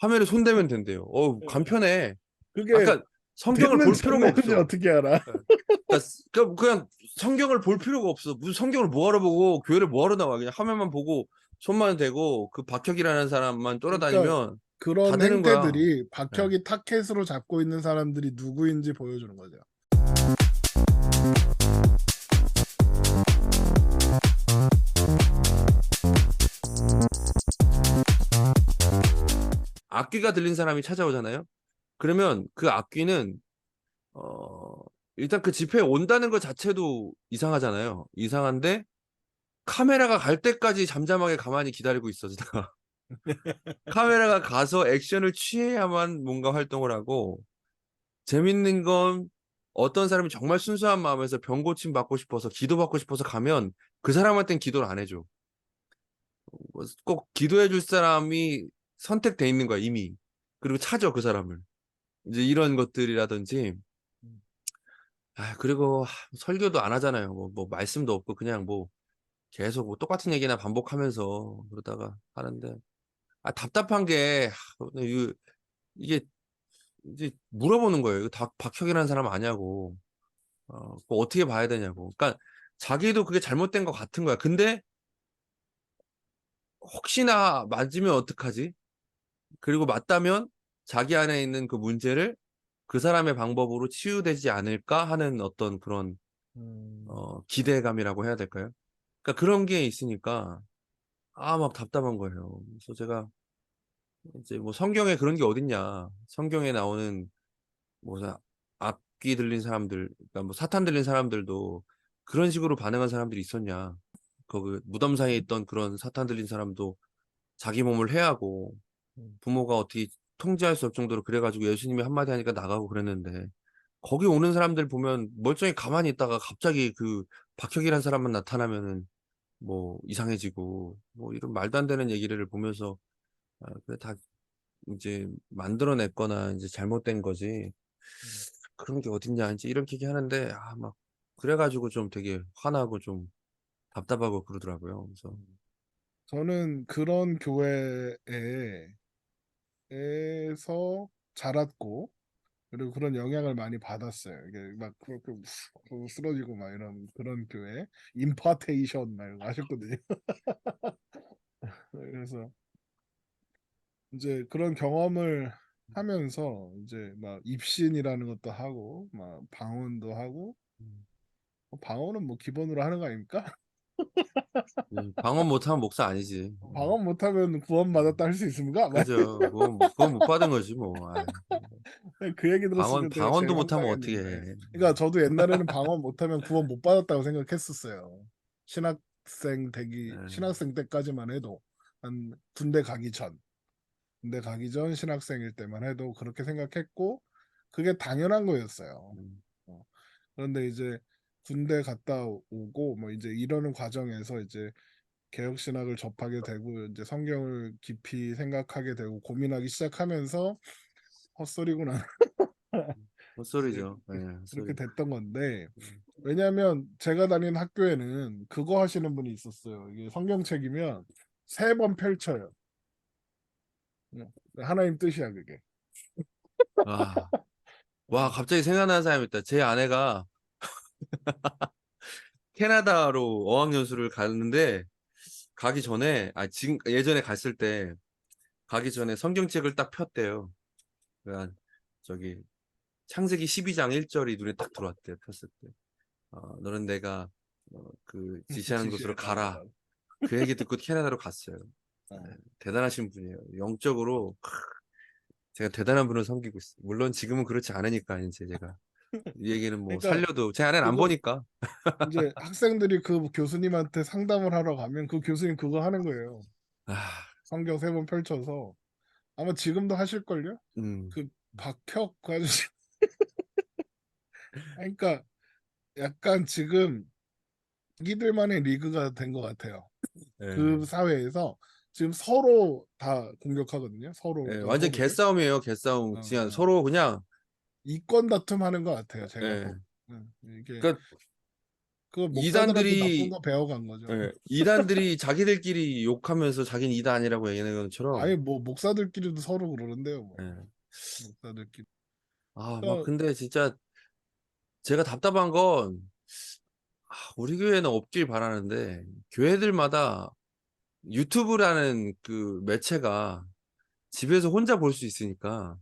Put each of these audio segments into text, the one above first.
화면에 손대면 된대요. 예. 간편해. 그게 아까 성경을 볼 됐는지 안 필요가 됐는지 없어. 어떻게 알아? 예. 그냥 성경을 볼 필요가 없어. 무슨 성경을 뭐하러 보고 교회를 뭐하러 나와. 그냥 화면만 보고 손만 대고 그 박혁이라는 사람만 그러니까 쫓아다니면 다 그런 되는 거야. 행태들이 예. 박혁이 타켓으로 잡고 있는 사람들이 누구인지 보여주는 거죠. 악귀가 들린 사람이 찾아오잖아요. 그러면 그 악귀는 어, 일단 그 집회에 온다는 것 자체도 이상하잖아요. 이상한데 카메라가 갈 때까지 잠잠하게 가만히 기다리고 있어지다가 카메라가 가서 액션을 취해야만 뭔가 활동을 하고, 재밌는 건 어떤 사람이 정말 순수한 마음에서 병 고침 받고 싶어서 기도받고 싶어서 가면 그 사람한테는 기도를 안 해줘. 꼭 기도해 줄 사람이 선택돼 있는 거야 이미. 그리고 찾아 그 사람을. 이제 이런 것들이라든지, 그리고 설교도 안 하잖아요. 뭐 말씀도 없고 그냥 뭐 계속 뭐 똑같은 얘기나 반복하면서 그러다가 하는데, 답답한 게 이게 이제 물어보는 거예요. 이거 다 박혁이라는 사람 아냐고. 그거 어떻게 봐야 되냐고. 그러니까 자기도 그게 잘못된 것 같은 거야. 근데 혹시나 맞으면 어떡하지? 그리고 맞다면 자기 안에 있는 그 문제를 그 사람의 방법으로 치유되지 않을까 하는 어떤 그런 기대감이라고 해야 될까요? 그러니까 그런 게 있으니까 막 답답한 거예요. 그래서 제가 이제 뭐 성경에 그런 게 어딨냐. 성경에 나오는 뭐 악귀 들린 사람들, 그러니까 뭐 사탄 들린 사람들도 그런 식으로 반응한 사람들이 있었냐. 그 무덤 사이에 있던 그런 사탄 들린 사람도 자기 몸을 해하고 부모가 어떻게 통제할 수 없을 정도로 그래가지고 예수님이 한마디 하니까 나가고 그랬는데, 거기 오는 사람들 보면 멀쩡히 가만히 있다가 갑자기 그 박혁이라는 사람만 나타나면은 뭐 이상해지고 뭐 이런 말도 안 되는 얘기를 보면서, 그래 다 이제 만들어냈거나 이제 잘못된 거지. 그런 게 어딨냐 이제 이렇게 얘기하는데, 막 그래가지고 좀 되게 화나고 좀 답답하고 그러더라고요. 그래서 저는 그런 교회에서 자랐고 그리고 그런 영향을 많이 받았어요. 이게 막 그렇게 쓰러지고 막 이런 그런 교회 임파테이션 막 이런 거 하셨거든요. 그래서 이제 그런 경험을 하면서 이제 막 입신이라는 것도 하고 막 방언도 하고 방언은 뭐 기본으로 하는 거 아닙니까? 방언 못하면 목사 아니지. 방언 못하면 구원받았다 할 수 있습니까? 그죠. 그건 못 받은 거지 뭐. 그 얘기 들었을 때 제가 제일 방언도 못하면 어떻게 황당했는데. 해. 그러니까 저도 옛날에는 방언 못하면 구원 못 받았다고 생각했었어요. 예. 신학생 때까지만 해도 한 군대 가기 전 신학생일 때만 해도 그렇게 생각했고 그게 당연한 거였어요. 음, 어. 그런데 이제 군대 갔다 오고 뭐 이제 이러는 과정에서 이제 개혁 신학을 접하게 되고 이제 성경을 깊이 생각하게 되고 고민하기 시작하면서 헛소리구나. 이제 헛소리죠. 예, 그렇게 헛소리. 됐던 건데 음, 왜냐하면 제가 다니는 학교에는 그거 하시는 분이 있었어요. 이게 성경책이면 3번 펼쳐요. 하나님 뜻이야 그게. 와, 와, 어, 갑자기 생각나는 사람이 있다. 제 아내가 캐나다로 어학연수를 갔는데, 가기 전에, 지금, 예전에 갔을 때, 가기 전에 성경책을 딱 폈대요. 그러니까, 저기, 창세기 12장 1절이 눈에 딱 들어왔대요. 폈을 때. 너는 내가, 그, 지시하는 곳으로 지시해라. 가라. 그 얘기 듣고 캐나다로 갔어요. 네, 어. 대단하신 분이에요. 영적으로, 제가 대단한 분을 섬기고 있어요. 물론 지금은 그렇지 않으니까, 이제 제가. 이 얘기는 뭐 그러니까 살려도, 제 아내는 안 그거 보니까. 이제 학생들이 그 교수님한테 상담을 하러 가면 그 교수님 그거 하는 거예요. 아, 성경 3번 펼쳐서 아마 지금도 하실걸요? 음, 그 박혁 아저씨. 그러니까 약간 지금 자기들만의 리그가 된 것 같아요. 예. 그 사회에서 지금 서로 다 공격하거든요. 서로 예, 어떤 완전 서로를. 개싸움이에요, 개싸움. 그냥 어, 서로 그냥, 이권 다툼 하는 것 같아요. 제가 예. 보고. 이게 그러니까 그 목사들한테 나쁜 이단들이 거 배워간 거죠. 예, 이단들이 자기들끼리 욕하면서 자기는 이단 아니라고 얘기하는 것처럼 아예 뭐 목사들끼리도 서로 그러는데요, 뭐. 예. 목사들끼리. 아, 막 그러니까 근데 진짜 제가 답답한 건 우리 교회는 없길 바라는데 교회들마다 유튜브라는 그 매체가 집에서 혼자 볼 수 있으니까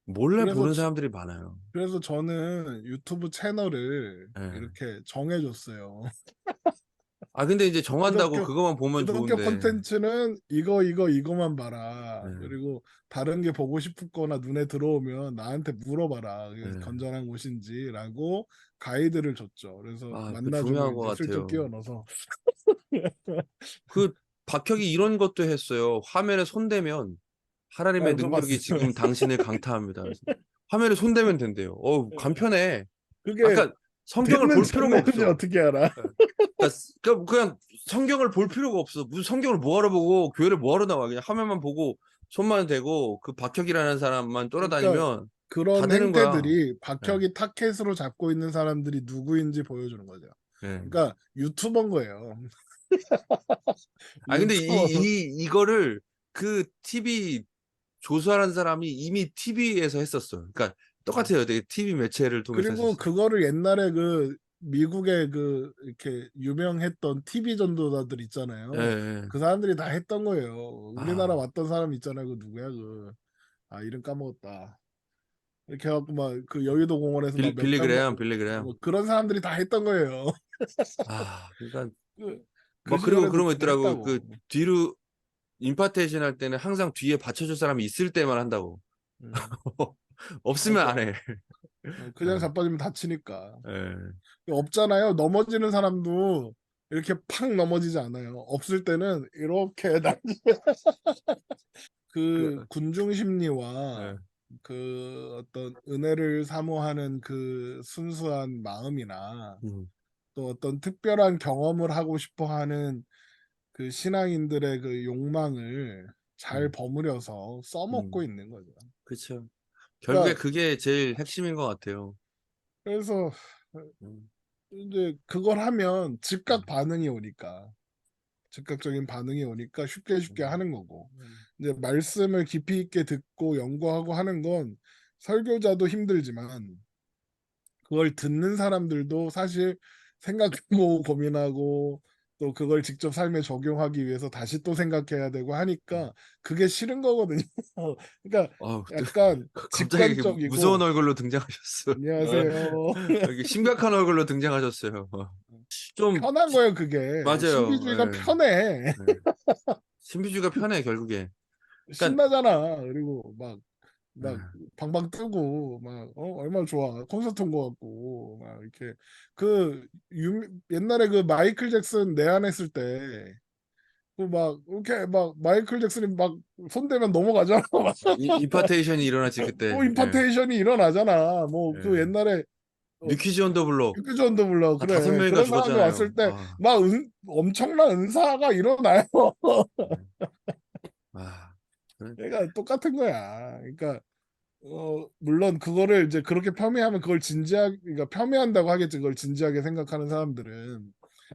몰래 그래서 보는 사람들이 많아요. 그래서 저는 유튜브 채널을 예. 이렇게 정해줬어요. 아, 근데 이제 정한다고 기독교 그것만 보면 기독교 좋은데. 콘텐츠는 이거만 봐라. 예. 그리고 다른 게 보고 싶거나 눈에 들어오면 나한테 물어봐라. 그게 예. 건전한 곳인지라고 가이드를 줬죠. 그래서 아, 그 만나주고 중요한 것 이제 슬쩍 같아요. 끼워넣어서 그 박혁이 이런 것도 했어요. 화면에 손대면 아, 하나님의 그거 능력이 봤어요. 지금 당신을 강타합니다. 그래서 화면에 손대면 된대요. 간편해. 그게 아까 성경을 볼 됐는지 안 필요가 됐는지 없어. 어떻게 알아? 예. 그러니까 그냥 성경을 볼 필요가 없어. 무슨 성경을 뭐하러 보고 교회를 뭐하러 나와. 그냥 화면만 보고 손만 대고 그 박혁이라는 사람만 그러니까 돌아다니면 다 그런 되는 거야. 행태들이 예. 박혁이 타켓으로 잡고 있는 사람들이 누구인지 보여주는 거죠. 예. 그러니까 유튜버인 거예요. 아, 근데 유튜버. 이거를 그 TV 조수하는 사람이 이미 TV에서 했었어요. 그러니까 똑같아요. 되게 TV 매체를 통해서 그리고 했었어요. 그거를 옛날에 그 미국의 그 이렇게 유명했던 TV 전도자들 예, 있잖아요. 예. 그 사람들이 다 했던 거예요. 우리나라 아, 왔던 사람 있잖아요. 그 누구야 그. 아 이름 까먹었다. 이렇게 해갖고 막 그 여의도 공원에서 막 몇 달 빌리 먹고 그레이엄. 뭐 그런 사람들이 다 했던 거예요. 그러니까 그, 그 막 그리고 시절에도 그런 거 그거 있더라고. 그 했다고. 뒤로 임파테이션 할 때는 항상 뒤에 받쳐줄 사람이 있을 때만 한다고. 음, 없으면 안 맞아. 해. 그냥 자빠지면 다치니까. 예. 없잖아요. 넘어지는 사람도 이렇게 팍 넘어지지 않아요. 없을 때는 이렇게 그 그, 군중 심리와 예. 그 어떤 은혜를 사모하는 그 순수한 마음이나 음, 또 어떤 특별한 경험을 하고 싶어 하는 그 신앙인들의 그 욕망을 잘 음, 버무려서 써먹고 음. 있는 거죠. 그쵸. 결국에 그러니까 그게 제일 핵심인 것 같아요. 그래서 음, 이제 그걸 하면 음, 즉각 반응이 오니까 즉각적인 반응이 오니까 쉽게 쉽게 음, 하는 거고 음, 이제 말씀을 깊이 있게 듣고 연구하고 하는 건 설교자도 힘들지만 그걸 듣는 사람들도 사실 생각하고 고민하고 또 그걸 직접 삶에 적용하기 위해서 다시 또 생각해야 되고 음. 하니까 그게 싫은 거거든요. 그러니까 아우, 약간 갑자기 이렇게 무서운 직관적이고 얼굴로 등장하셨어. 안녕하세요. 이렇게 심각한 얼굴로 등장하셨어요. 좀 편한 거예요, 그게. 맞아요. 신비주의가 예, 편해. 예. 신비주의가 편해 결국에. 그러니까 신나잖아. 그리고 막 예. 방방 뜨고 막 얼마나 좋아 콘서트 온 거 같고 막 이렇게 그 옛날에 그 마이클 잭슨 내한했을 때 그 막 이렇게 막 마이클 잭슨이 막 손대면 넘어가잖아. 막 임파테이션이 일어났지 그때. 예, 임파테이션이 일어나잖아. 뭐 그 예. 옛날에 뉴키즈 온더 블록 뮤직비디오 도 불러 한 다섯 그래 명인가 그런 상황이 죽었잖아요. 왔을 때 막 엄청난 은사가 일어나요. 예. 아, 그래. 그러니까 똑같은 거야. 그러니까 물론 그거를 이제 그렇게 폄훼하면 그걸 진지하게, 그러니까 폄훼한다고 하겠지, 그걸 진지하게 생각하는 사람들은.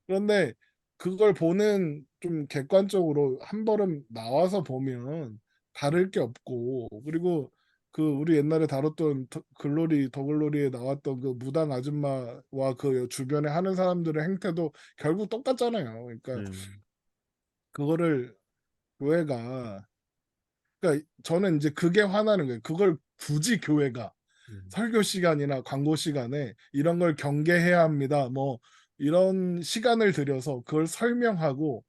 그런데 그걸 보는 좀 객관적으로 한 걸음 나와서 보면 다를 게 없고, 그리고 그 우리 옛날에 다뤘던 더 글로리에 나왔던 그 무당 아줌마와 그 주변에 하는 사람들의 행태도 결국 똑같잖아요. 그러니까 음, 그거를 교회가, 그러니까 저는 이제 그게 화나는 거예요. 그걸 굳이 교회가 음, 설교 시간이나 광고 시간에 이런 걸 경계해야 합니다. 뭐 이런 시간을 들여서 그걸 설명하고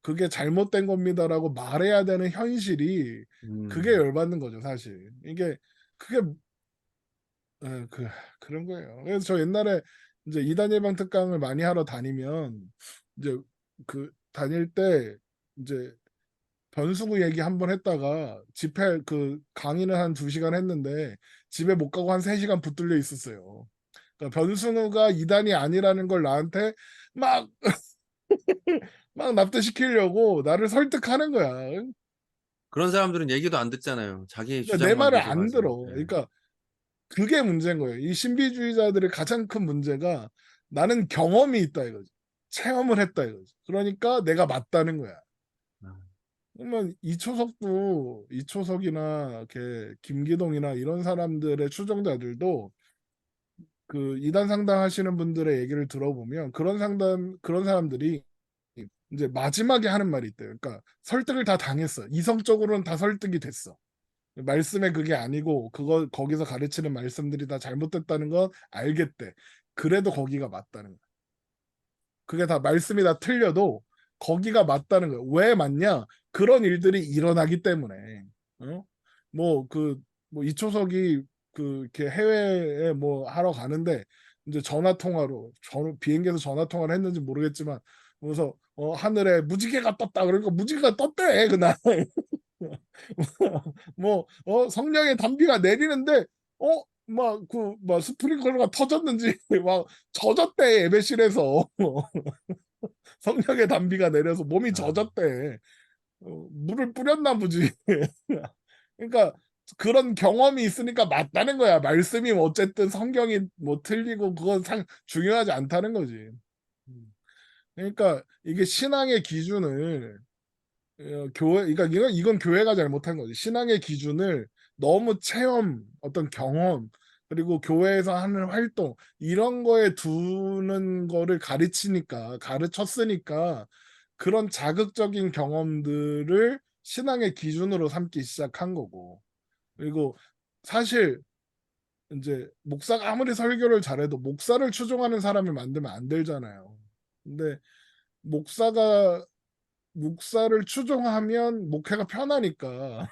그게 잘못된 겁니다라고 말해야 되는 현실이 그게 음, 열받는 거죠, 사실. 이게 그게 그 그런 거예요. 그래서 저 옛날에 이제 이단 예방 특강을 많이 하러 다니면 이제 그 다닐 때 이제 변수구 얘기 한번 했다가 집회 그 강의는 한 2시간 했는데 집에 못 가고 한 3시간 붙들려 있었어요. 그러니까 변승우가 이단이 아니라는 걸 나한테 막, 막 납득시키려고 나를 설득하는 거야. 그런 사람들은 얘기도 안 듣잖아요. 자기 그러니까 내 주장만 말을 계속 안 하지. 들어. 예. 그러니까 그게 문제인 거예요. 이 신비주의자들의 가장 큰 문제가 나는 경험이 있다 이거지. 체험을 했다 이거지. 그러니까 내가 맞다는 거야. 아, 그러면 이초석이나 이렇게 김기동이나 이런 사람들의 추종자들도 그 이단 상담하시는 분들의 얘기를 들어보면 그런 사람들이 이제 마지막에 하는 말이 있대요. 그러니까 설득을 다 당했어. 이성적으로는 다 설득이 됐어. 말씀에 그게 아니고 그거 거기서 가르치는 말씀들이 다 잘못됐다는 건 알겠대. 그래도 거기가 맞다는 거야. 그게 다 말씀이 다 틀려도 거기가 맞다는 거야. 왜 맞냐? 그런 일들이 일어나기 때문에. 어? 뭐 이초석이 이렇게 해외에 뭐 하러 가는데 이제 전화 통화로 비행기에서 전화 통화를 했는지 모르겠지만 그래서 하늘에 무지개가 떴다 그러니까 무지개가 떴대 그날. 성령의 단비가 내리는데 막 스프링클러가 터졌는지 막 젖었대 예배실에서. 성령의 단비가 내려서 몸이 아, 젖었대. 물을 뿌렸나 보지. 그러니까 그런 경험이 있으니까 맞다는 거야. 말씀이 뭐 어쨌든 성경이 뭐 틀리고 그건 중요하지 않다는 거지. 그러니까 이게 신앙의 기준을 그러니까 이건 교회가 잘못한 거지. 신앙의 기준을 너무 체험, 어떤 경험, 그리고 교회에서 하는 활동 이런 거에 두는 거를 가르쳤으니까 그런 자극적인 경험들을 신앙의 기준으로 삼기 시작한 거고. 그리고 사실 이제 목사가 아무리 설교를 잘해도 목사를 추종하는 사람을 만들면 안 되잖아요. 근데 목사가 목사를 추종하면 목회가 편하니까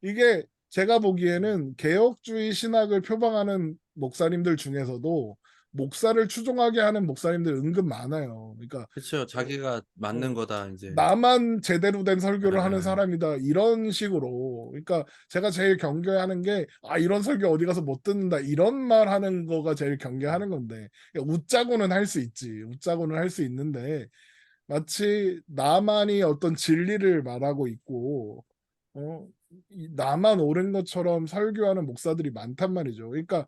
이게 제가 보기에는 개혁주의 신학을 표방하는 목사님들 중에서도 목사를 추종하게 하는 목사님들 은근 많아요. 그러니까 그렇죠. 어, 자기가 맞는 어, 거다 이제. 나만 제대로 된 설교를 하는 예, 사람이다 이런 식으로. 그러니까 제가 제일 경계하는 게 이런 설교 어디 가서 못 듣는다 이런 말 하는 거가 제일 경계하는 건데 그러니까 웃자고는 할 수 있지. 웃자고는 할 수 있는데 마치 나만이 어떤 진리를 말하고 있고 나만 옳은 것처럼 설교하는 목사들이 많단 말이죠. 그러니까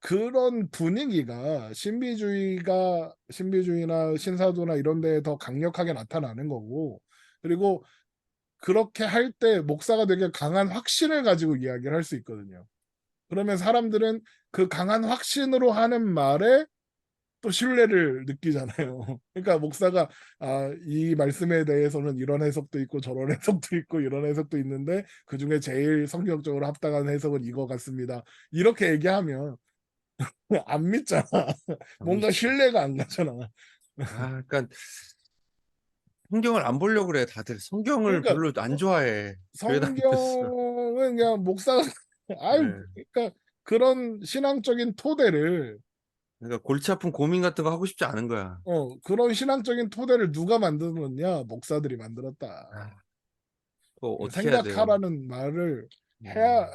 그런 분위기가 신비주의나 신사도나 이런 데에 더 강력하게 나타나는 거고 그리고 그렇게 할 때 목사가 되게 강한 확신을 가지고 이야기를 할 수 있거든요. 그러면 사람들은 그 강한 확신으로 하는 말에 또 신뢰를 느끼잖아요. 그러니까 목사가 이 말씀에 대해서는 이런 해석도 있고 저런 해석도 있고 이런 해석도 있는데 그중에 제일 성경적으로 합당한 해석은 이거 같습니다. 이렇게 얘기하면 안 믿잖아. 안 뭔가 믿죠. 신뢰가 안 가잖아. 그러니까 성경을 안 보려고 그래 다들. 성경을 그러니까 별로 안 좋아해. 교회 다니면서. 성경은 그냥 목사가 아유 예. 그러니까 그런 신앙적인 토대를 그러니까 골치 아픈 고민 같은 거 하고 싶지 않은 거야. 그런 신앙적인 토대를 누가 만들었냐? 목사들이 만들었다. 아, 그거 어떻게 해야 돼요? 생각하라는 말을 해야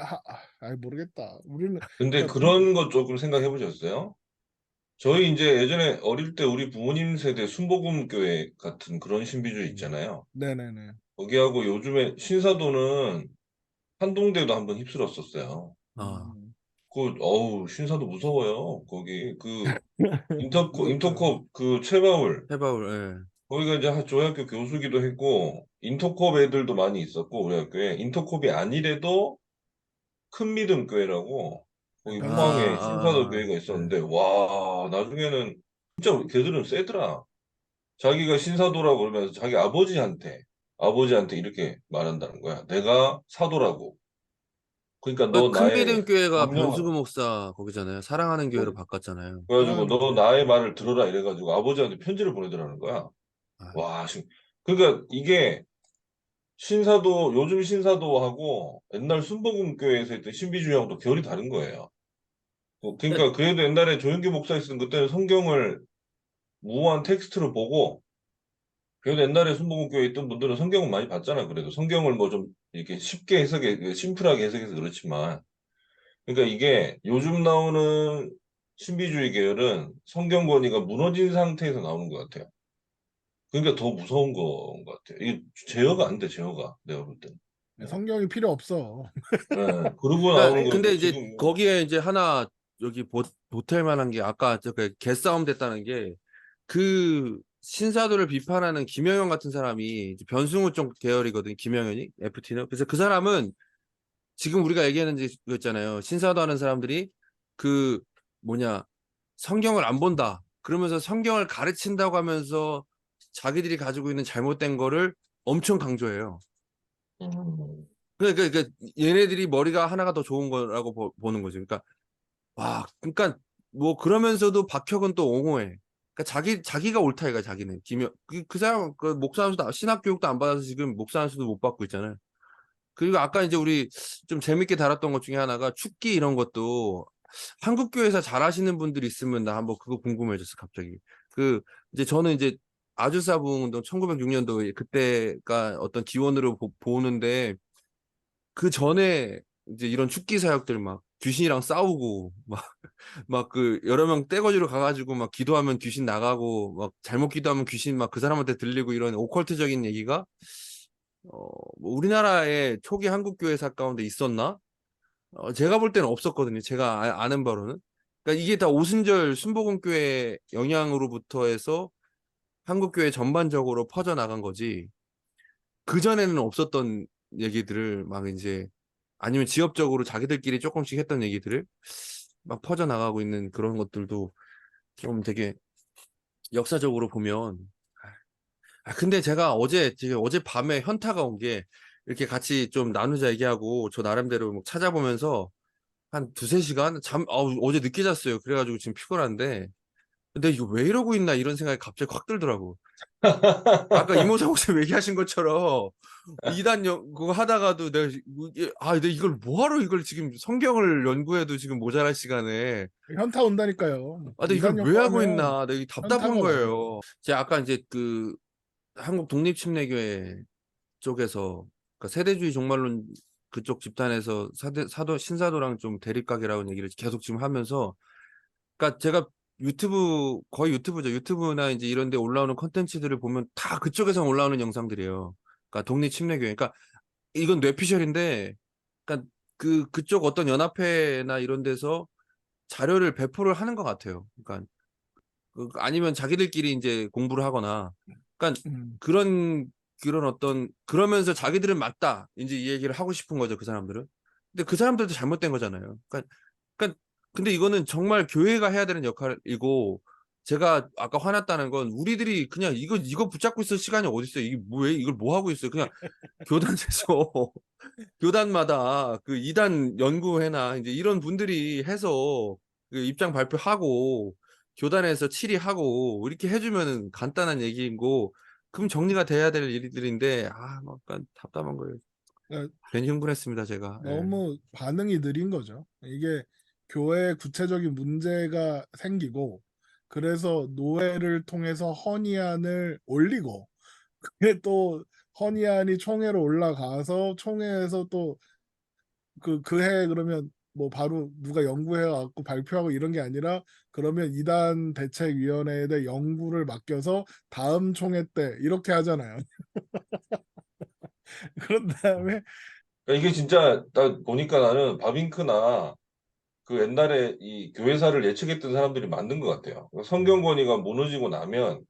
음. 모르겠다. 우리는 근데 그러니까 그런 거 조금 생각해 보셨어요? 저희 이제 예전에 어릴 때 우리 부모님 세대 순복음 교회 같은 그런 신비주의 있잖아요. 네네네. 거기하고 요즘에 신사도는 한동대도 한번 휩쓸었었어요. 아, 음. 어우, 신사도 무서워요. 거기, 무섭죠. 인터컵 최바울. 해바울. 예. 거기가 이제 저희 학교 교수기도 했고, 인터컵 애들도 많이 있었고, 우리 학교에. 인터컵이 아니래도 큰 믿음 교회라고, 거기 약간 포항에 신사도 교회가 예. 있었는데, 와, 나중에는 진짜 걔들은 세더라. 자기가 신사도라고 그러면서 자기 아버지한테 이렇게 말한다는 거야. 내가 사도라고. 그러니까 너 큰 나의 믿음 교회가 명령을, 변수구 목사 거기잖아요. 사랑하는 교회로 뭐, 바꿨잖아요. 그래가지고 사랑하는 너 교회. 나의 말을 들어라 이래가지고 아버지한테 편지를 보내더라는 거야. 아, 와, 그러니까 이게 요즘 신사도하고 옛날 순복음 교회에서 했던 신비주의하고도 결이 다른 거예요. 근데 그러니까 그래도 옛날에 조영기 목사 있었던 그때는 성경을 무한 텍스트로 보고 그래도 옛날에 순복음교회에 있던 분들은 성경을 많이 봤잖아. 그래도 성경을 뭐 좀 이렇게 쉽게 심플하게 해석해서 그렇지만. 그러니까 이게 요즘 나오는 신비주의 계열은 성경 권위가 무너진 상태에서 나오는 것 같아요. 그러니까 더 무서운 건 것 같아요. 이게 제어가 안 돼, 제어가. 내가 볼 때는. 네. 성경이 필요 없어. 네. 그러고 나오는 그러니까 거, 근데 이제 지금, 거기에 이제 하나 여기 보탤 만한 게 아까 저그 개싸움 됐다는 게 그 신사도를 비판하는 김영현 같은 사람이 이제 변승우 쪽 계열이거든. 김영현이 FT는. 그래서 그 사람은 지금 우리가 얘기하는 거 있잖아요. 신사도 하는 사람들이 그 뭐냐 성경을 안 본다. 그러면서 성경을 가르친다고 하면서 자기들이 가지고 있는 잘못된 거를 엄청 강조해요. 음. 그러니까 얘네들이 머리가 하나가 더 좋은 거라고 보는 거죠. 그러니까 와, 그러니까 뭐 그러면서도 박혁은 또 옹호해. 그러니까 자기가 옳다 이가 자기는. 그 사람 그 목사 안수도 신학 교육도 안 받아서 지금 목사 안수도 못 받고 있잖아요. 그리고 아까 이제 우리 좀 재밌게 다뤘던 것 중에 하나가 축기 이런 것도 한국 교회에서 잘하시는 분들이 있으면 나 한번 그거 궁금해졌어 갑자기. 그 이제 저는 이제 아주사부흥 운동 1906년도 그때가 어떤 기원으로 보는데 그 전에 이제 이런 축기 사역들 막 귀신이랑 싸우고 막 그 여러 명 떼거지로 가가지고 막 기도하면 귀신 나가고 막 잘못 기도하면 귀신 막 그 사람한테 들리고 이런 오컬트적인 얘기가 뭐 우리나라의 초기 한국 교회사 가운데 있었나? 제가 볼 때는 없었거든요. 제가 아는 바로는. 그러니까 이게 다 오순절 순복음교회 영향으로부터 해서 한국 교회 전반적으로 퍼져 나간 거지. 그 전에는 없었던 얘기들을 막 이제 아니면 지역적으로 자기들끼리 조금씩 했던 얘기들을 막 퍼져 나가고 있는 그런 것들도 좀 되게 역사적으로 보면 근데 제가 어제 밤에 현타가 온 게 이렇게 같이 좀 나누자 얘기하고 저 나름대로 뭐 찾아보면서 한 두세 시간 어제 늦게 잤어요. 그래가지고 지금 피곤한데 근데 이거 왜 이러고 있나 이런 생각이 갑자기 확 들더라고. 아까 이모장 선생님 얘기하신 것처럼 그거 하다가도 내가 이걸 뭐하러 이걸 지금 성경을 연구해도 지금 모자랄 시간에 현타 온다니까요. 근데 이걸 이단 왜 하고 연구하면 있나 내가 답답한 현타가 와요. 거예요. 제가 아까 이제 그 한국 독립침례교회 쪽에서 그러니까 세대주의 종말론 그쪽 집단에서 신사도랑 좀 대립각이라는 얘기를 계속 지금 하면서 그러니까 제가 거의 유튜브죠. 유튜브나 이제 이런 데 올라오는 컨텐츠들을 보면 다 그쪽에서 올라오는 영상들이에요. 그러니까 독립침례교회. 그러니까 이건 뇌피셜인데 그러니까 그쪽 어떤 연합회나 이런 데서 자료를 배포를 하는 것 같아요. 그러니까 아니면 자기들끼리 이제 공부를 하거나 그러니까 음. 그런 어떤 그러면서 자기들은 맞다 이제 이 얘기를 하고 싶은 거죠 그 사람들은. 근데 그 사람들도 잘못된 거잖아요. 그러니까 근데 이거는 정말 교회가 해야 되는 역할이고 제가 아까 화났다는 건 우리들이 그냥 이거 붙잡고 있을 시간이 어디 있어요. 이게 왜 이걸 뭐 하고 있어요. 그냥 교단에서 교단마다 그 이단 연구회나 이제 이런 분들이 해서 그 입장 발표하고 교단에서 질의하고 이렇게 해주면은 간단한 얘기고 그럼 정리가 돼야 될 일들인데 막 약간 답답한 거예요. 그러니까 괜히 흥분했습니다 제가. 예. 너무 반응이 느린 거죠. 이게 교회에 구체적인 문제가 생기고 그래서 노회를 통해서 헌의안을 올리고 그게 또 헌의안이 총회로 올라가서 총회에서 또 그 해 그러면 뭐 바로 누가 연구해 갖고 발표하고 이런 게 아니라 그러면 이단 대책위원회에 대해 연구를 맡겨서 다음 총회 때 이렇게 하잖아요. 그런 다음에 그러니까 이게 진짜 나 보니까 나는 바빙크나 그 옛날에 이 교회사를 예측했던 사람들이 맞는 것 같아요. 그러니까 성경 권위가 무너지고 나면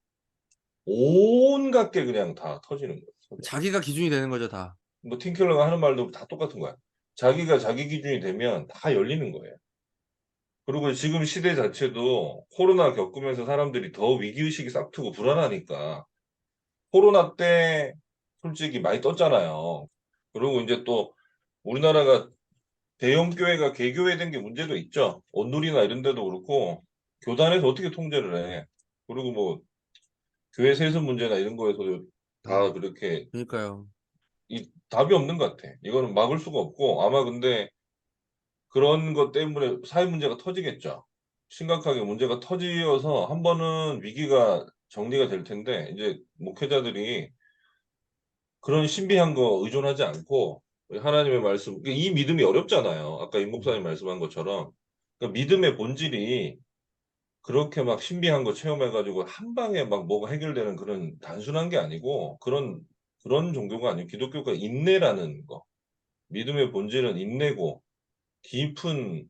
온갖 게 그냥 다 터지는 거예요. 자기가 기준이 되는 거죠 다. 뭐 팀켈러가 하는 말도 다 똑같은 거야. 자기가 자기 기준이 되면 다 열리는 거예요. 그리고 지금 시대 자체도 코로나 겪으면서 사람들이 더 위기의식이 싹트고 불안하니까 코로나 때 솔직히 많이 떴잖아요. 그리고 이제 또 우리나라가 대형 교회가 개교회 된 게 문제도 있죠. 온누리나 이런 데도 그렇고 교단에서 어떻게 통제를 해. 그리고 뭐 교회 세습 문제나 이런 거에서도 다 그렇게 그러니까요. 이 답이 없는 것 같아. 이거는 막을 수가 없고 아마 근데 그런 것 때문에 사회 문제가 터지겠죠. 심각하게 문제가 터지어서 한 번은 위기가 정리가 될 텐데 이제 목회자들이 그런 신비한 거 의존하지 않고 하나님의 말씀 이 믿음이 어렵잖아요. 아까 임 목사님 말씀한 것처럼 그러니까 믿음의 본질이 그렇게 막 신비한 거 체험해 가지고 한 방에 막 뭐가 해결되는 그런 단순한 게 아니고 그런 종교가 아니고 기독교가 인내라는 거. 믿음의 본질은 인내고 깊은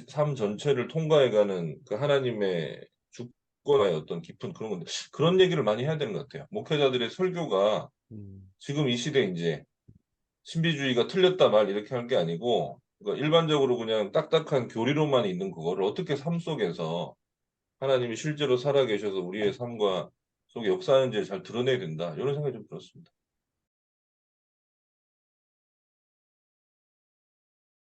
삶 전체를 통과해가는 그 하나님의 주권의 어떤 깊은 그런 건데 그런 얘기를 많이 해야 되는 것 같아요. 목회자들의 설교가 지금 이 시대 이제 신비주의가 틀렸다 말 이렇게 할 게 아니고 그러니까 일반적으로 그냥 딱딱한 교리로만 있는 그거를 어떻게 삶 속에서 하나님이 실제로 살아계셔서 우리의 삶과 속에 역사하는지 잘 드러내야 된다. 이런 생각이 좀 들었습니다.